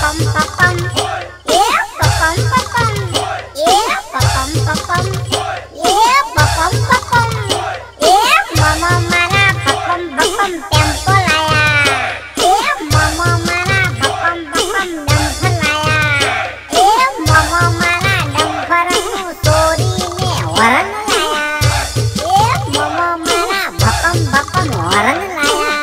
पपम पपम ए पपम पपम ए पपम पपम ए पपम पपम ए मामा मारा पपम पपम टेम्पो लाया ए मामा मारा पपम पपम डंपर लाया ए मामा मारा डंपर नु चोरी ने वरण लाया ए मामा मारा पपम पपम वरण लाया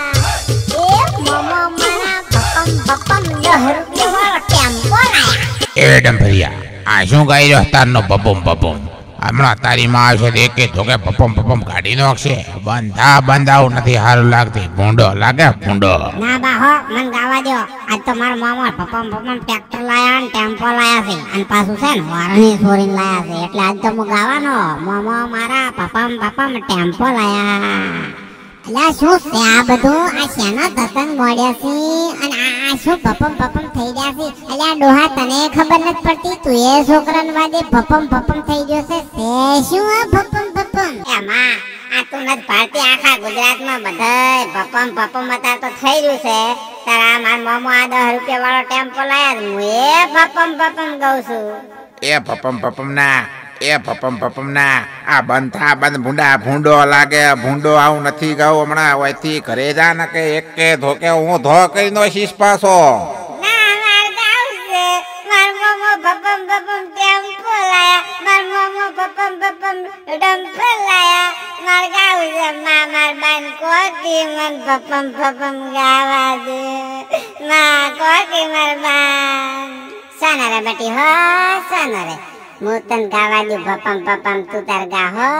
ए मामा मारा पपम पपम 10 રૂપિયા વાળો ટેમ્પો લાયા એ ડંભરિયા આ શું ગાઈ રહ્યો તારનો પપમ પપમ હમણાં તારી માં આવશે તો એકે ધોકે પપમ પપમ કાઢી નાખશે બંધાવું નથી સારું લાગતી ભૂંડો લાગે ભૂંડો ના બા હો મન ગાવા દો આજ તો મારા મામા પપમ પપમ ટ્રેક્ટર લાયા ને ટેમ્પો લાયા છે અને પાછું છે ને વારણી છોરીને લાયા છે એટલે આજ તો હું ગાવાનો મામા મારા પપમ પપમ ટેમ્પો લાયા અલ્યા શું છે આ બધું આ શેનો તતન મોડ્યા છે અને આ શું પપમ પપમ થઈ ગયા છે અલ્યા ડોહા તને ખબર નથી પડતી તું એ છોકરાને વાદે પપમ પપમ થઈ ગયો છે શું આ પપમ પપમ એ માં આ તું નથી ભારતી આખા ગુજરાતમાં બધાય પપમ પપમ અત્યારે તો થઈ રહ્યું છે તારા માર મામો આ 10 રૂપિયા વાળો ટેમ્પો લાયા હું એ પપમ પપમ ગાઉં છું એ પપમ પપમ ના એ પપમ પપમ ના આ બંધ ભૂંડો લાગે ભૂંડો આવું નથી ગાઉં હમણાં ઓયથી ઘરે જા ને કે એક કે ધોકે હું ધો કરી નો શીશ પાછો ના માર ગાઉં છે માર મામો પપમ પપમ ટેમ્પો લાયા માર મામો પપમ પપમ ડમ્પર લાયા માર ગાઉં છે માર બાન કોટી મન પપમ પપમ ગાવા દે માં કોટી માર બાન સાના રે બેટી હો સાના રે મોતન ગાવા દે પપમ પપમ તું તાર ગા હો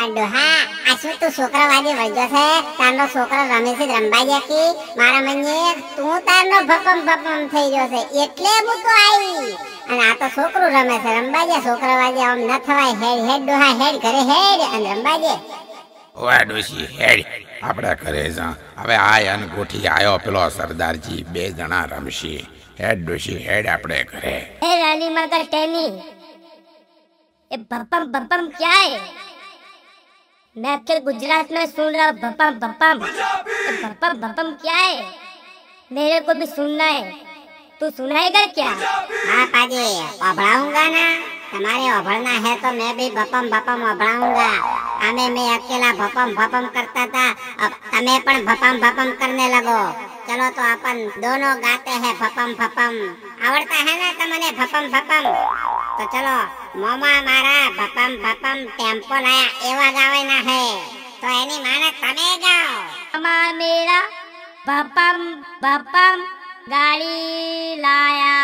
અંડો હા આ શું તું છોકરા વાજે વળજો છે તારનો છોકરો રમે છે રંબાજે કી મારા મන්නේ તું તારનો પપમ પપમ થઈ ગયો છે એટલે હું તો આવી અને આ તો છોકરું રમે છે રંબાજે છોકરા વાજે આમ ન થવાય હેડ ડોહા હેડ ઘરે હેડ અને રંબાજે ઓય ડોશી હેડ આપણે ઘરે જા હવે આય અને ગોઠી આયો પેલો સરદારજી બે જણા રમશી હેડ ડોશી હેડ આપણે ઘરે हे रानी मगर टेनी ये बपम बपम क्या है मैं अक्सर गुजरात में सुन रहा हूँ बपम बपम ये बपम बपम क्या है मेरे को भी सुनना है तू सुनाएगा क्या हाँ पाजी ओभड़ाऊंगा ना तुम्हारे ओभड़ना है तो मैं भी बपम बपम ओभड़ाऊंगा हमें मैं अकेला बपम बपम करता था अब तुम्हें पण बपम बपम करने लगो चलो तो अपन दोनों गाते हैं बपम बपम आवड़ता है ना तुमने बपम बपम तो चलो मोमा मारा बपम बपम टेम्पो लाया एवा गावाना है तो एनी माने तमे गाओ मामा मेरा बपम बपम गाड़ी लाया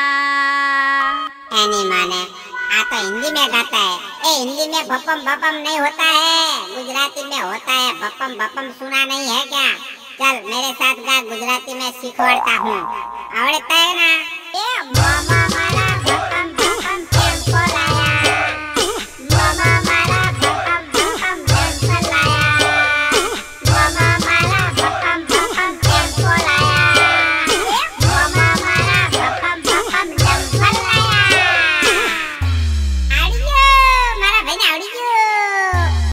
एनी माने आ तो हिंदी में गाता है ए हिंदी में बपम बपम नहीं होता है गुजराती में होता है बपम बपम सुना नहीं है क्या चल मेरे साथ गा गुजराती में सिखवाड़ता हूँ आवड़ता है ना ए मामा